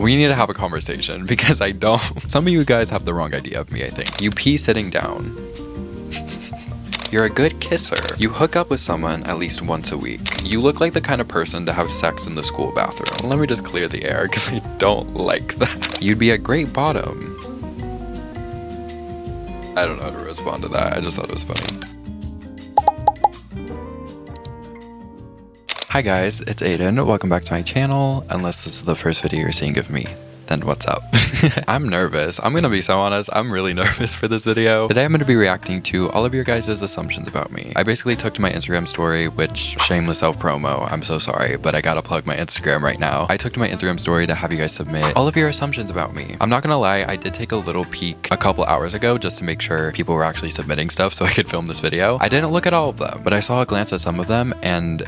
We need to have a conversation because I don't. Some of you guys have the wrong idea of me, I think. You pee sitting down. You're a good kisser. You hook up with someone at least once a week. You look like the kind of person to have sex in the school bathroom. Let me just clear the air because I don't like that. You'd be a great bottom. I don't know how to respond to that. I just thought it was funny. Hi guys, it's Aiden. Welcome back to my channel. Unless this is the first video you're seeing of me, then what's up? I'm nervous. I'm gonna be so honest. I'm really nervous for this video. Today I'm gonna be reacting to all of your guys' assumptions about me. I basically took to my Instagram story, which shameless self-promo. I'm so sorry, but I gotta plug my Instagram right now. I took to my Instagram story to have you guys submit all of your assumptions about me. I'm not gonna lie, I did take a little peek a couple hours ago just to make sure people were actually submitting stuff so I could film this video. I didn't look at all of them, but I saw a glance at some of them and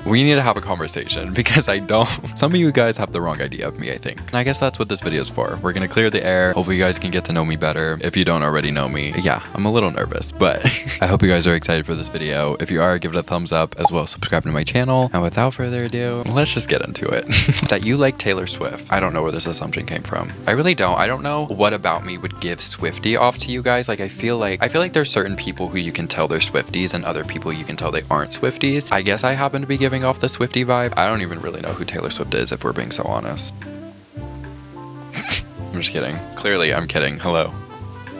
we need to have a conversation because I don't. Some of you guys have the wrong idea of me, I think. And I guess that's what this video is for. We're gonna clear the air. Hopefully you guys can get to know me better if you don't already know me. Yeah, I'm a little nervous, but I hope you guys are excited for this video. If you are, give it a thumbs up as well as subscribe to my channel. And without further ado, let's just get into it. That you like Taylor Swift. I don't know where this assumption came from. I really don't. I don't know what about me would give Swiftie off to you guys. Like I feel like there's certain people who you can tell they're Swifties and other people you can tell they aren't Swifties. I guess I happen to be giving off the Swiftie vibe. I don't even really know who Taylor Swift is if we're being so honest. I'm just kidding. Clearly I'm kidding. Hello.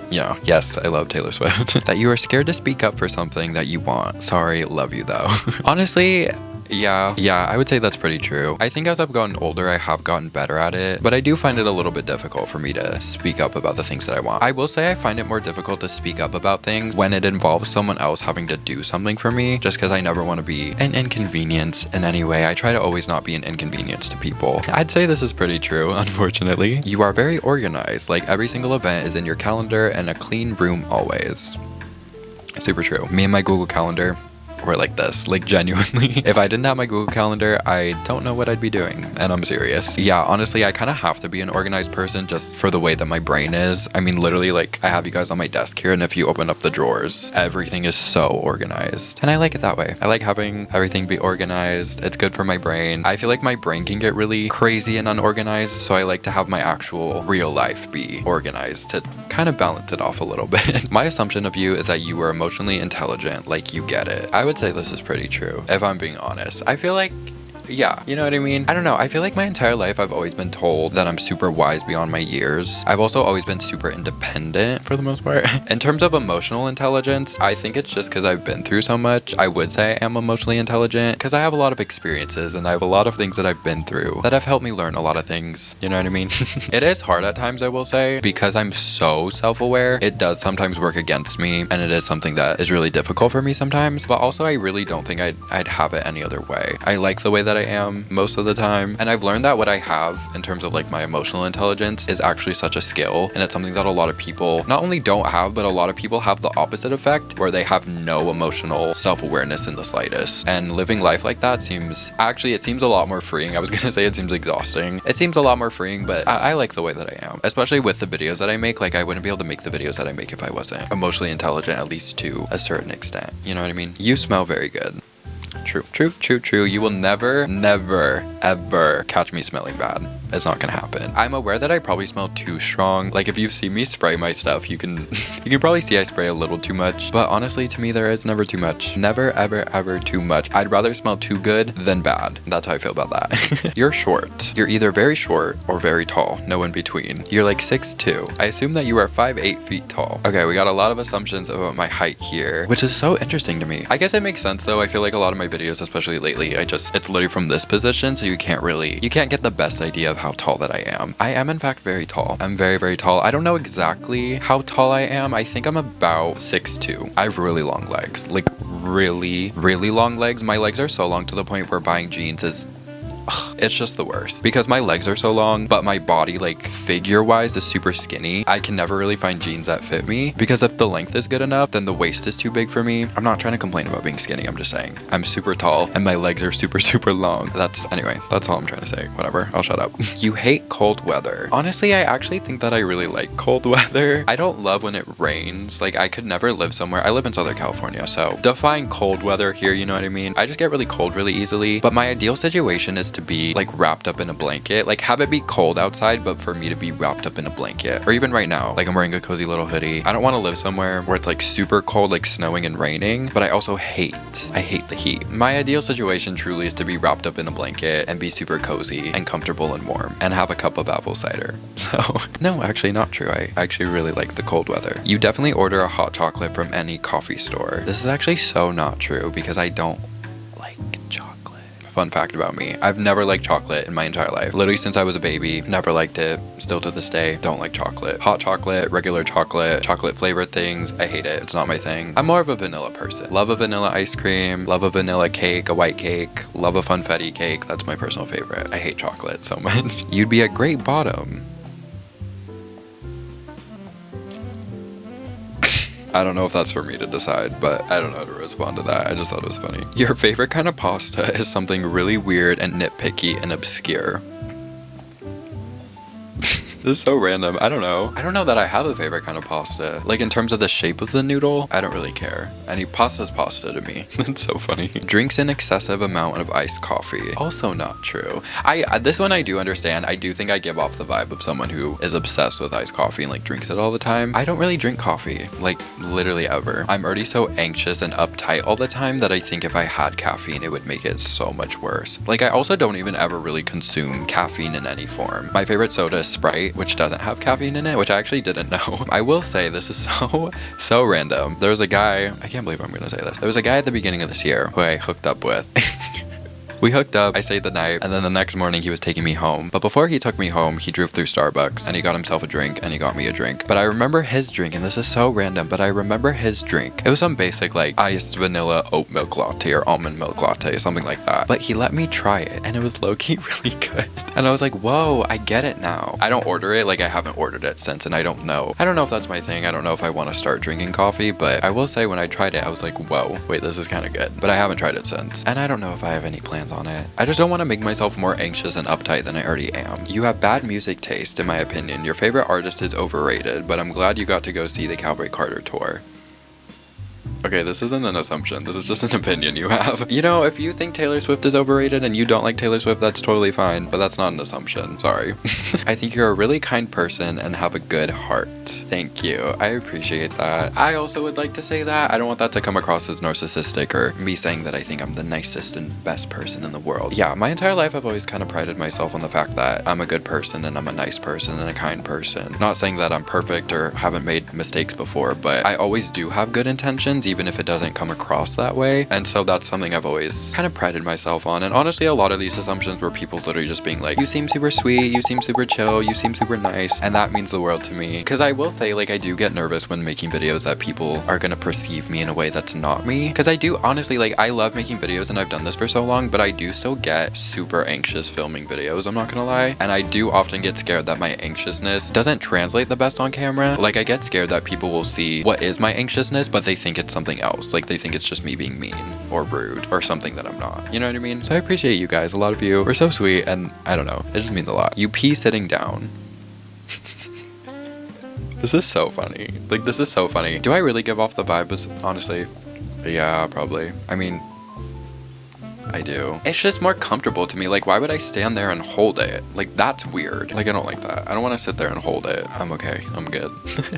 Yeah, yes, I love Taylor Swift. That you are scared to speak up for something that you want. Sorry, love you though. Honestly, yeah, I would say that's pretty true. I think as I've gotten older, I have gotten better at it, but I do find it a little bit difficult for me to speak up about the things that I want. I will say I find it more difficult to speak up about things when it involves someone else having to do something for me, just because I never want to be an inconvenience in any way. I try to always not be an inconvenience to people. I'd say this is pretty true, unfortunately. You are very organized, like every single event is in your calendar and a clean room always. Super true. Me and my Google Calendar, we're like this, like genuinely. If I didn't have my Google Calendar, I don't know what I'd be doing, and I'm serious. Yeah, honestly, I kind of have to be an organized person just for the way that my brain is. I mean, literally, like, I have you guys on my desk here, and if you open up the drawers, everything is so organized. And I like it that way. I like having everything be organized. It's good for my brain. I feel like my brain can get really crazy and unorganized, so I like to have my actual real life be organized to kind of balance it off a little bit. My assumption of you is that you are emotionally intelligent, like you get it. I would say this is pretty true, if I'm being honest. I feel like, yeah, you know what I mean? I don't know. I feel like my entire life I've always been told that I'm super wise beyond my years. I've also always been super independent for the most part. In terms of emotional intelligence, I think it's just because I've been through so much. I would say I am emotionally intelligent because I have a lot of experiences and I have a lot of things that I've been through that have helped me learn a lot of things. You know what I mean? It is hard at times, I will say, because I'm so self-aware. It does sometimes work against me and it is something that is really difficult for me sometimes, but also I really don't think I'd have it any other way. I like the way that I am most of the time, and I've learned that what I have in terms of like my emotional intelligence is actually such a skill, and it's something that a lot of people not only don't have, but a lot of people have the opposite effect where they have no emotional self-awareness in the slightest. And living life like that seems a lot more freeing. I was gonna say it seems exhausting. It seems a lot more freeing, but I like the way that I am, especially with the videos that I make. Like I wouldn't be able to make the videos that I make if I wasn't emotionally intelligent, at least to a certain extent. You know what I mean? You smell very good. True. You will never, ever catch me smelling bad. It's not gonna happen. I'm aware that I probably smell too strong. Like if you've seen me spray my stuff, you can probably see I spray a little too much. But honestly, to me, there is never too much. Never, ever too much. I'd rather smell too good than bad. That's how I feel about that. You're short. You're either very short or very tall. No in between. You're like 6'2". I assume that you are 5'8" feet tall. Okay, we got a lot of assumptions about my height here, which is so interesting to me. I guess it makes sense though. I feel like a lot of my videos, especially lately, it's literally from this position, so you can't get the best idea of how tall that I am. I am in fact very tall. I'm very tall. I don't know exactly how tall I am. I think I'm about 6'2". I have really long legs, like really long legs. My legs are so long to the point where buying jeans is it's just the worst because my legs are so long, but my body, like figure wise, is super skinny. I can never really find jeans that fit me because if the length is good enough, then the waist is too big for me. I'm not trying to complain about being skinny. I'm just saying I'm super tall and my legs are super long. Anyway, that's all I'm trying to say. Whatever, I'll shut up. You hate cold weather. Honestly, I actually think that I really like cold weather. I don't love when it rains. Like I could never live somewhere. I live in Southern California, so define cold weather here, you know what I mean? I just get really cold really easily, but my ideal situation is to be like wrapped up in a blanket. Like have it be cold outside, but for me to be wrapped up in a blanket. Or even right now, like I'm wearing a cozy little hoodie. I don't want to live somewhere where it's like super cold, like snowing and raining, but I also hate the heat. My ideal situation truly is to be wrapped up in a blanket and be super cozy and comfortable and warm and have a cup of apple cider. So no, actually not true. I actually really like the cold weather. You definitely order a hot chocolate from any coffee store. This is actually so not true because I don't like chocolate. Fun fact about me, I've never liked chocolate in my entire life. Literally since I was a baby, never liked it. Still to this day, don't like chocolate. Hot chocolate, regular chocolate flavored things, I hate it. It's not my thing. I'm more of a vanilla person. Love a vanilla ice cream, love a vanilla cake, a white cake, love a funfetti cake. That's my personal favorite. I hate chocolate so much. You'd be a great bottom. I don't know if that's for me to decide, but I don't know how to respond to that. I just thought it was funny. Your favorite kind of pasta is something really weird and nitpicky and obscure. This is so random. I don't know. I don't know that I have a favorite kind of pasta. Like in terms of the shape of the noodle, I don't really care. Any pasta's pasta to me. It's so funny. Drinks an excessive amount of iced coffee. Also not true. This one I do understand. I do think I give off the vibe of someone who is obsessed with iced coffee and like drinks it all the time. I don't really drink coffee, like literally ever. I'm already so anxious and uptight all the time that I think if I had caffeine, it would make it so much worse. Like I also don't even ever really consume caffeine in any form. My favorite soda is Sprite, which doesn't have caffeine in it, which I actually didn't know. I will say this is so random. There's a guy, I can't believe I'm gonna say this. There was a guy at the beginning of this year who I hooked up with. We hooked up, I stayed the night, and then the next morning he was taking me home. But before he took me home, he drove through Starbucks and he got himself a drink and he got me a drink. But I remember his drink, and this is so random, but I remember his drink. It was some basic like iced vanilla oat milk latte or almond milk latte, something like that. But he let me try it and it was low-key really good. And I was like, whoa, I get it now. I don't order it, like I haven't ordered it since, and I don't know. I don't know if that's my thing. I don't know if I want to start drinking coffee, but I will say when I tried it, I was like, whoa, wait, this is kind of good. But I haven't tried it since. And I don't know if I have any plans on it. I just don't want to make myself more anxious and uptight than I already am. You have bad music taste, in my opinion. Your favorite artist is overrated, but I'm glad you got to go see the Cowboy Carter tour. Okay, this isn't an assumption. This is just an opinion you have. You know, if you think Taylor Swift is overrated and you don't like Taylor Swift, that's totally fine, but that's not an assumption. Sorry. I think you're a really kind person and have a good heart. Thank you. I appreciate that. I also would like to say that. I don't want that to come across as narcissistic or me saying that I think I'm the nicest and best person in the world. Yeah, my entire life I've always kind of prided myself on the fact that I'm a good person and I'm a nice person and a kind person. Not saying that I'm perfect or haven't made mistakes before, but I always do have good intentions, even if it doesn't come across that way. And so that's something I've always kind of prided myself on. And honestly, a lot of these assumptions were people literally just being like, you seem super sweet, you seem super chill, you seem super nice. And that means the world to me. Because I will say, like, I do get nervous when making videos that people are gonna perceive me in a way that's not me. Because I do honestly, like, I love making videos and I've done this for so long, but I do still get super anxious filming videos, I'm not gonna lie. And I do often get scared that my anxiousness doesn't translate the best on camera. Like, I get scared that people will see what is my anxiousness, but they think it's something else. Like, they think it's just me being mean or rude or something that I'm not. You know what I mean? So I appreciate you guys. A lot of you were so sweet, and I don't know. It just means a lot. You pee sitting down. This is so funny. Like, this is so funny. Do I really give off the vibes? Honestly, yeah, probably. I mean, I do. It's just more comfortable to me. Like, why would I stand there and hold it? Like, that's weird. Like, I don't like that. I don't want to sit there and hold it. I'm okay. I'm good.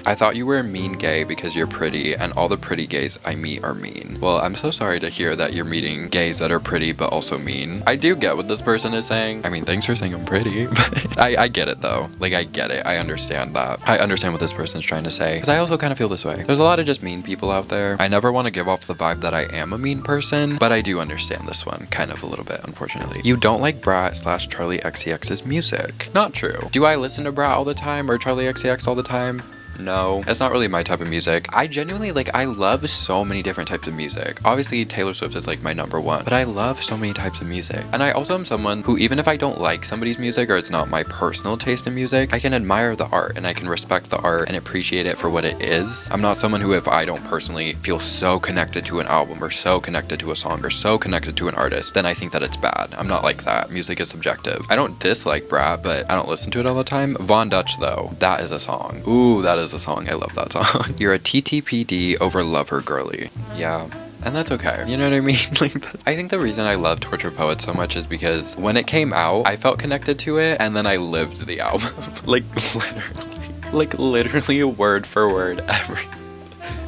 I thought you were a mean gay because you're pretty, and all the pretty gays I meet are mean. Well, I'm so sorry to hear that you're meeting gays that are pretty but also mean. I do get what this person is saying. I mean, thanks for saying I'm pretty. But I get it though. Like, I get it. I understand that. I understand what this person is trying to say. Because I also kind of feel this way. There's a lot of just mean people out there. I never want to give off the vibe that I am a mean person, but I do understand this one. Kind of a little bit, unfortunately. You don't like Brat / Charli XCX's music. Not true. Do I listen to Brat all the time or Charli XCX all the time? No, it's not really my type of music. I genuinely, like, I love so many different types of music. Obviously, Taylor Swift is like my #1, but I love so many types of music. And I also am someone who, even if I don't like somebody's music or it's not my personal taste in music, I can admire the art and I can respect the art and appreciate it for what it is. I'm not someone who, if I don't personally feel so connected to an album or so connected to a song or so connected to an artist, then I think that it's bad. I'm not like that. Music is subjective. I don't dislike Brat, but I don't listen to it all the time. Von Dutch, though, that is a song. Ooh, that is a song. I love that song. You're a ttpd over lover girly. Yeah. And that's okay. You know what I mean? Like, I think the reason I love Torture Poets so much is because when it came out, I felt connected to it, and then I lived the album. like literally word for word every.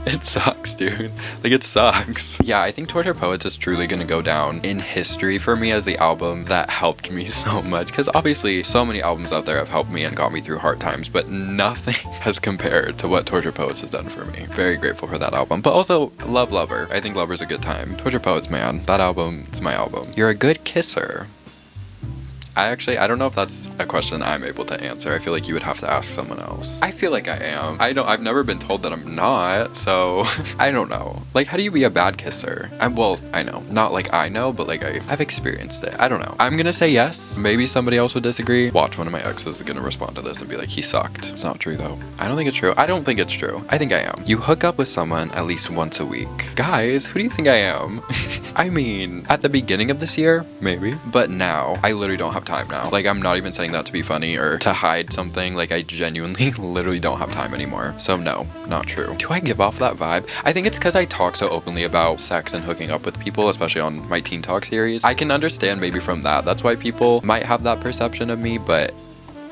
It sucks, dude. Like, it sucks. Yeah, I think Torture Poets is truly gonna go down in history for me as the album that helped me so much. Because obviously, so many albums out there have helped me and got me through hard times, but nothing has compared to what Torture Poets has done for me. Very grateful for that album. But also, love Lover. I think Lover's a good time. Torture Poets, man. That album is my album. You're a good kisser. I don't know if that's a question I'm able to answer. I feel like you would have to ask someone else. I feel like I am. I've never been told that I'm not, so I don't know. Like, how do you be a bad kisser? Well, I know. Not like I know, but like I've experienced it. I don't know. I'm gonna say yes. Maybe somebody else would disagree. Watch, one of my exes is gonna respond to this and be like, he sucked. It's not true though. I don't think it's true. I don't think it's true. I think I am. You hook up with someone at least once a week. Guys, who do you think I am? I mean, at the beginning of this year, maybe. But now, I literally don't have time now. Like, I'm not even saying that to be funny or to hide something. Like, I genuinely literally don't have time anymore. So no, not true. Do I give off that vibe? I think it's because I talk so openly about sex and hooking up with people, especially on my Teen Talk series. I can understand maybe from that. That's why people might have that perception of me, but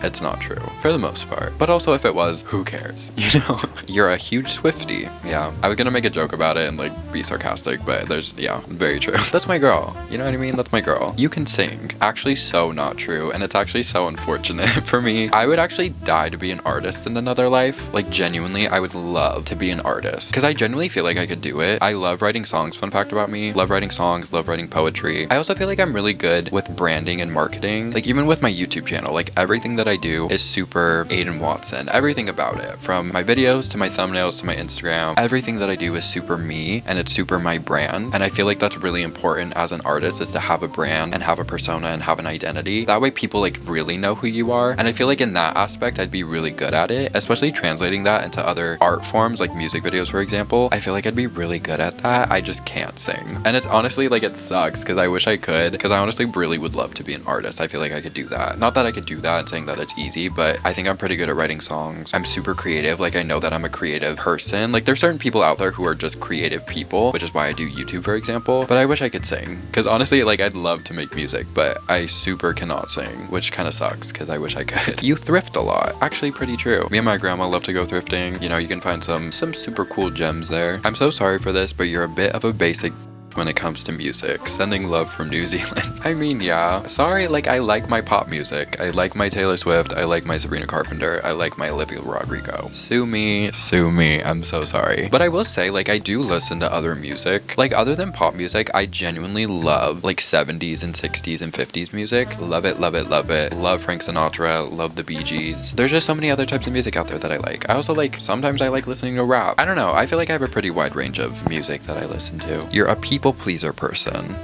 it's not true for the most part. But also, if it was, who cares? You know? You're a huge swiftie. Yeah, I was gonna make a joke about it and like be sarcastic, but yeah, very true. That's my girl. You know what I mean? That's my girl. You can sing. Actually, so not true, and it's actually so unfortunate for me. I would actually die to be an artist in another life. Like, genuinely, I would love to be an artist because I genuinely feel like I could do it. I love writing songs. Fun fact about me: love writing songs, love writing poetry. I also feel like I'm really good with branding and marketing. Like, even with my YouTube channel, like everything that I do is super Aiden Watson. Everything about it, from my videos to my thumbnails to my Instagram, everything that I do is super me and it's super my brand. And I feel like that's really important as an artist, is to have a brand and have a persona and have an identity. That way people like really know who you are. And I feel like in that aspect I'd be really good at it, especially translating that into other art forms like music videos, for example. I feel like I'd be really good at that. I just can't sing. And it's honestly like, it sucks because I wish I could, because I honestly really would love to be an artist. I feel like I could do that. Not that I could do that and saying that it's easy, but I think I'm pretty good at writing songs. I'm super creative. Like, I know that I'm a creative person. Like, there's certain people out there who are just creative people, which is why I do YouTube, for example. But I wish I could sing, because honestly, like, I'd love to make music, but I super cannot sing, which kind of sucks because I wish I could. You thrift a lot. Actually, pretty true. Me and my grandma love to go thrifting. You know, you can find some super cool gems there. I'm so sorry for this, but you're a bit of a basic when it comes to music. Sending love from New Zealand. I mean, yeah. Sorry, like, I like my pop music. I like my Taylor Swift. I like my Sabrina Carpenter. I like my Olivia Rodrigo. Sue me. Sue me. I'm so sorry. But I will say, like, I do listen to other music. Like, other than pop music, I genuinely love, like, 70s and 60s and 50s music. Love it, love it, love it. Love Frank Sinatra. Love the Bee Gees. There's just so many other types of music out there that I like. I also like, sometimes I like listening to rap. I don't know. I feel like I have a pretty wide range of music that I listen to. You're a people pleaser person.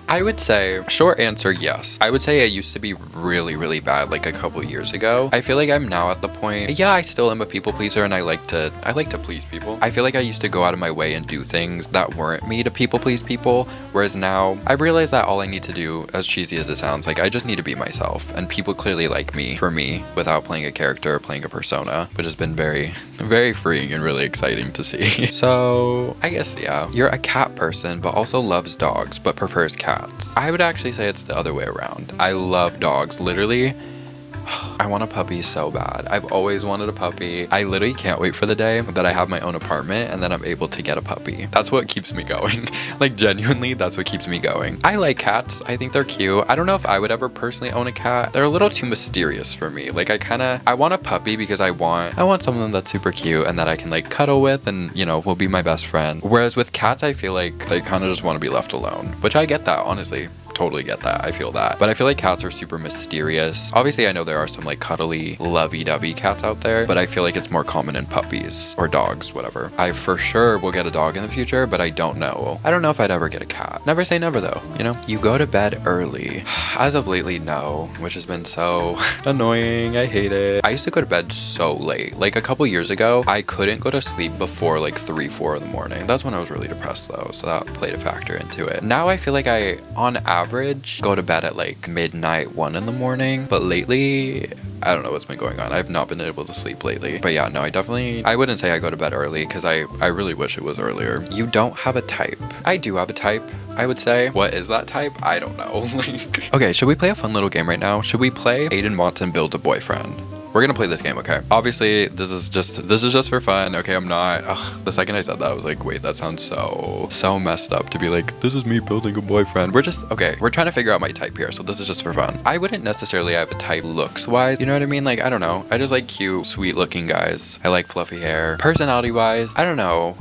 I would say, short answer, yes. I would say I used to be really, really bad like a couple years ago. I feel like I'm now at the point, yeah, I still am a people pleaser and I like to please people. I feel like I used to go out of my way and do things that weren't me to people please people, whereas now I've realized that all I need to do, as cheesy as it sounds, like, I just need to be myself, and people clearly like me for me without playing a character or playing a persona, which has been very, very freeing and really exciting to see. So I guess, yeah, you're a cat person but also loves dogs but prefers cats. I would actually say it's the other way around. I love dogs. Literally, I want a puppy so bad. I've always wanted a puppy. I literally can't wait for the day that I have my own apartment and then I'm able to get a puppy. That's what keeps me going. Like, genuinely, that's what keeps me going. I like cats. I think they're cute. I don't know if I would ever personally own a cat. They're a little too mysterious for me. Like, I want a puppy because I want someone that's super cute and that I can like cuddle with and, you know, will be my best friend. Whereas with cats, I feel like they kind of just want to be left alone, which I get that, honestly. Totally get that. I feel that. But I feel like cats are super mysterious. Obviously, I know there are some like cuddly, lovey-dovey cats out there, but I feel like it's more common in puppies or dogs, whatever. I for sure will get a dog in the future, but I don't know. I don't know if I'd ever get a cat. Never say never though, you know? You go to bed early. As of lately, no, which has been so annoying. I hate it. I used to go to bed so late. Like a couple years ago, I couldn't go to sleep before like 3, 4 in the morning. That's when I was really depressed though, so that played a factor into it. Now I feel like I, on average, average go to bed at like midnight, 1 in the morning. But lately, I don't know what's been going on. I've not been able to sleep lately. But yeah, no, I wouldn't say I go to bed early because I really wish it was earlier. You don't have a type. I do have a type, I would say. What is that type? I don't know. Like, okay, should we play a fun little game right now? Should we play Aiden Watson Build a Boyfriend? We're gonna play this game, okay? Obviously, this is just for fun, okay? I'm not, the second I said that, I was like, wait, that sounds so messed up to be like, this is me building a boyfriend. We're trying to figure out my type here, so this is just for fun. I wouldn't necessarily have a type looks-wise, you know what I mean? Like, I don't know. I just like cute, sweet-looking guys. I like fluffy hair. Personality-wise, I don't know.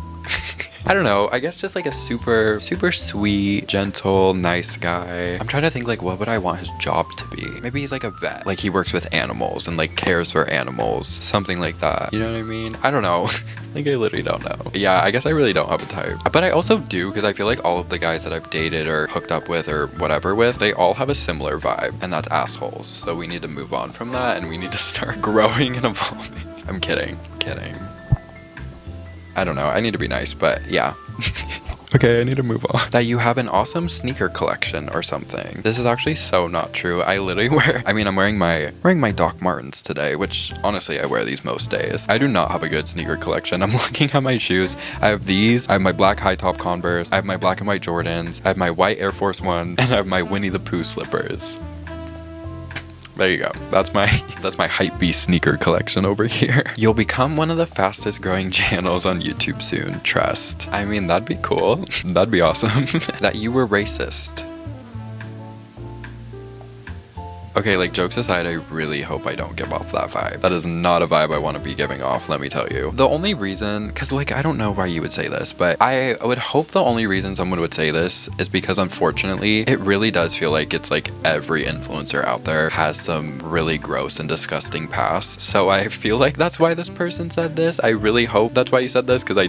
I don't know, I guess just like a super sweet, gentle, nice guy. I'm trying to think like what would I want his job to be? Maybe he's like a vet. Like he works with animals and like cares for animals. Something like that. You know what I mean? I don't know. Like I literally don't know. Yeah, I guess I really don't have a type. But I also do because I feel like all of the guys that I've dated or hooked up with or whatever with, they all have a similar vibe, and that's assholes. So we need to move on from that and we need to start growing and evolving. I'm kidding. I don't know, I need to be nice, but yeah. Okay, I need to move on. That you have an awesome sneaker collection or something. This is actually so not true. I literally I'm wearing my Doc Martens today, which honestly I wear these most days. I do not have a good sneaker collection. I'm looking at my shoes. I have these, I have my black high top Converse, I have my black and white Jordans, I have my white Air Force One, and I have my Winnie the Pooh slippers. There you go. That's my hypebeast sneaker collection over here. You'll become one of the fastest growing channels on YouTube soon. Trust. I mean, that'd be cool. That'd be awesome. That you were racist. Okay, like jokes aside, I really hope I don't give off that vibe. That is not a vibe I want to be giving off, let me tell you. The only reason, because like, I don't know why you would say this, but I would hope the only reason someone would say this is because unfortunately, it really does feel like it's like every influencer out there has some really gross and disgusting past. So I feel like that's why this person said this. I really hope that's why you said this because I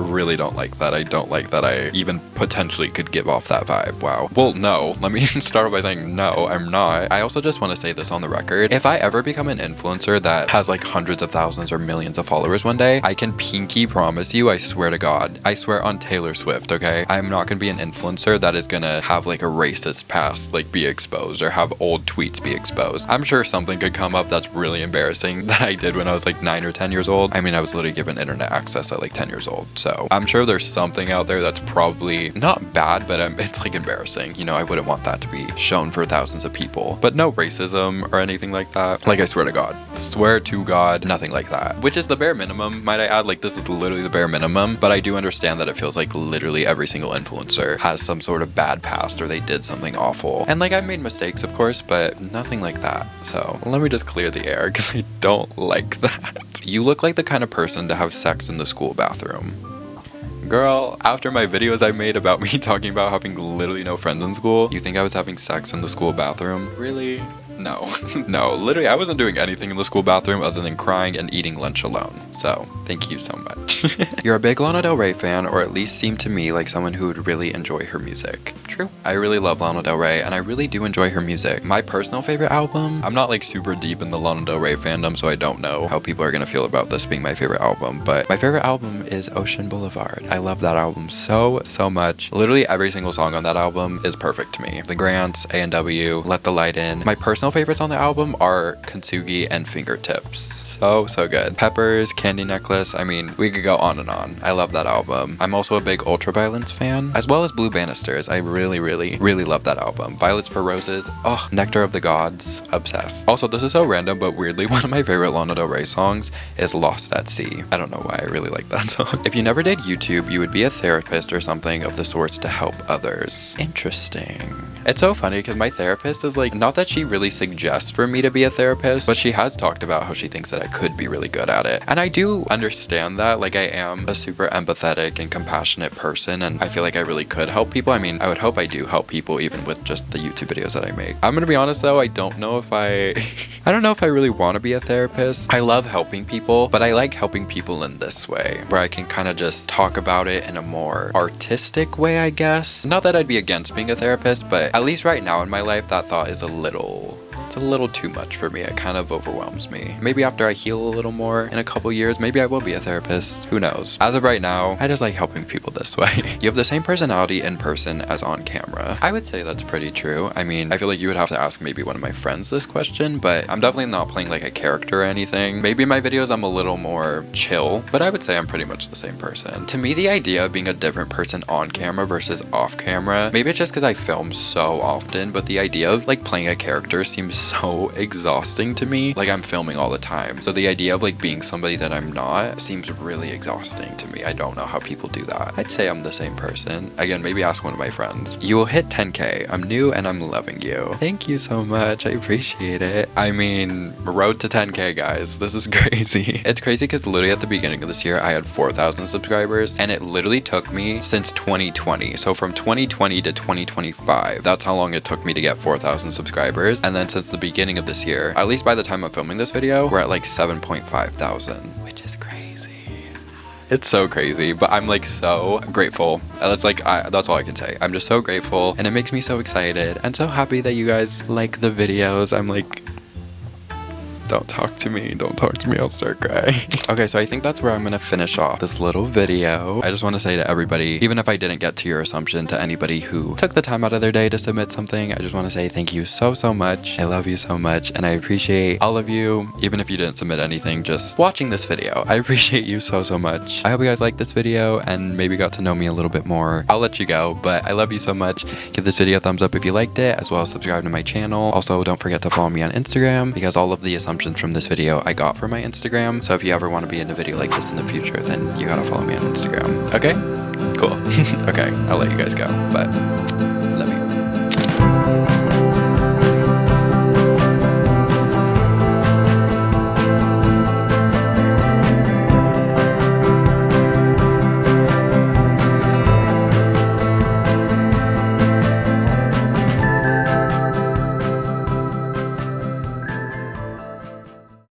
really don't like that. I don't like that I even potentially could give off that vibe. Wow. Well, no, let me start by saying no, I'm not. I also just want to say this on the record. If I ever become an influencer that has like hundreds of thousands or millions of followers one day, I can pinky promise you, I swear to God, I swear on Taylor Swift, okay? I'm not gonna be an influencer that is gonna have like a racist past like be exposed or have old tweets be exposed. I'm sure something could come up that's really embarrassing that I did when I was like 9 or 10 years old. I mean, I was literally given internet access at like 10 years old. So I'm sure there's something out there that's probably not bad, but it's like embarrassing. You know, I wouldn't want that to be shown for thousands of people. But no racism or anything like that. Like I swear to God, nothing like that. Which is the bare minimum, might I add. Like this is literally the bare minimum, but I do understand that it feels like literally every single influencer has some sort of bad past or they did something awful. And like I've made mistakes, of course, but nothing like that. So let me just clear the air because I don't like that. You look like the kind of person to have sex in the school bathroom. Girl, after my videos I made about me talking about having literally no friends in school, you think I was having sex in the school bathroom? Really? No. No, literally I wasn't doing anything in the school bathroom other than crying and eating lunch alone. So, thank you so much. You're a big Lana Del Rey fan, or at least seem to me like someone who would really enjoy her music. True. I really love Lana Del Rey, and I really do enjoy her music. My personal favorite album, I'm not like super deep in the Lana Del Rey fandom, so I don't know how people are gonna feel about this being my favorite album, but my favorite album is Ocean Boulevard. I love that album so much. Literally every single song on that album is perfect to me. The Grants, A&W, Let the Light In. My personal favorites on the album are Kintsugi and Fingertips. So good. Peppers, Candy Necklace, I mean, we could go on and on. I love that album. I'm also a big Ultraviolence fan, as well as Blue Bannisters. I really love that album. Violets for Roses, oh, Nectar of the Gods, obsessed. Also, this is so random, but weirdly, one of my favorite Lana Del Rey songs is Lost at Sea. I don't know why I really like that song. If you never did YouTube, you would be a therapist or something of the sorts to help others. Interesting. It's so funny because my therapist is like, not that she really suggests for me to be a therapist, but she has talked about how she thinks that I could be really good at it. And I do understand that. Like I am a super empathetic and compassionate person, and I feel like I really could help people. I mean, I would hope I do help people even with just the YouTube videos that I make. I'm gonna be honest though, I don't know if I don't know if I really want to be a therapist. I love helping people, but I like helping people in this way, where I can kind of just talk about it in a more artistic way, I guess. Not that I'd be against being a therapist, but at least right now in my life, that thought is a little It's a little too much for me. It kind of overwhelms me. Maybe after I heal a little more in a couple years, maybe I will be a therapist. Who knows? As of right now, I just like helping people this way. You have the same personality in person as on camera. I would say that's pretty true. I mean, I feel like you would have to ask maybe one of my friends this question, but I'm definitely not playing like a character or anything. Maybe in my videos I'm a little more chill, but I would say I'm pretty much the same person. To me, the idea of being a different person on camera versus off camera, maybe it's just because I film so often, but the idea of like playing a character seems so exhausting to me. Like I'm filming all the time. So the idea of like being somebody that I'm not seems really exhausting to me. I don't know how people do that. I'd say I'm the same person. Again, maybe ask one of my friends. You will hit 10K. I'm new and I'm loving you. Thank you so much. I appreciate it. I mean, road to 10K, guys. This is crazy. It's crazy because literally at the beginning of this year, I had 4,000 subscribers and it literally took me since 2020. So from 2020 to 2025, that's how long it took me to get 4,000 subscribers. And then since the beginning of this year, at least by the time I'm filming this video, we're at like 7.5 thousand, which is crazy. It's so crazy, but I'm like so grateful. That's like, that's all I can say. I'm just so grateful and it makes me so excited and so happy that you guys like the videos. I'm like, don't talk to me, I'll start crying. Okay, so I think that's where I'm gonna finish off this little video. I just want to say to everybody, even if I didn't get to your assumption, to anybody who took the time out of their day to submit something, I just want to say thank you so much. I love you so much and I appreciate all of you, even if you didn't submit anything, just watching this video. I appreciate you so much. I hope you guys liked this video and maybe got to know me a little bit more. I'll let you go, but I love you so much. Give this video a thumbs up if you liked it, as well as subscribe to my channel. Also, don't forget to follow me on Instagram because all of the assumptions from this video I got from my Instagram. So if you ever want to be in a video like this in the future, then you gotta follow me on Instagram. Okay? Cool. Okay, I'll let you guys go, but love you.